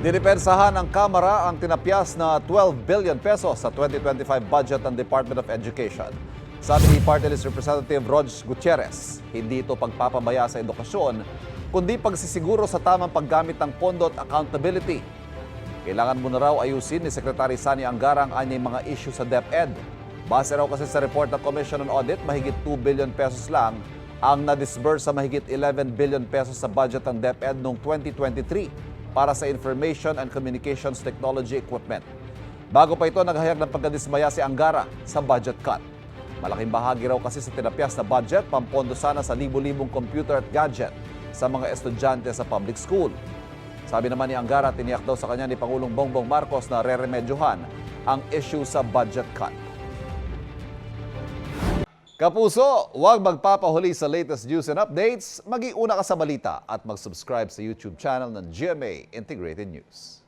Dinipensahan ng Kamara ang tinapyas na 12 billion pesos sa 2025 budget ng Department of Education. Sabi ni Party List Representative Rog Gutierrez, hindi ito pagpapabaya sa edukasyon, kundi pagsisiguro sa tamang paggamit ng pondo at accountability. Kailangan mo na raw ayusin ni Secretary Sani Angara ang anyay mga issue sa DepEd. Base raw kasi sa report ng Commission on Audit, mahigit 2 billion pesos lang ang na-disburse sa mahigit 11 billion pesos sa budget ng DepEd noong 2023 para sa Information and Communications Technology Equipment. Bago pa ito, naghayag ng pagkadismaya si Angara sa budget cut. Malaking bahagi raw kasi sa tinapyas na budget, pampondo sana sa libu-libong computer at gadget sa mga estudyante sa public school. Sabi naman ni Angara, tiniyak daw sa kanya ni Pangulong Bongbong Marcos na reremedyohan ang issue sa budget cut. Kapuso, huwag magpapahuli sa latest news and updates. Mag-iuna ka sa balita at mag-subscribe sa YouTube channel ng GMA Integrated News.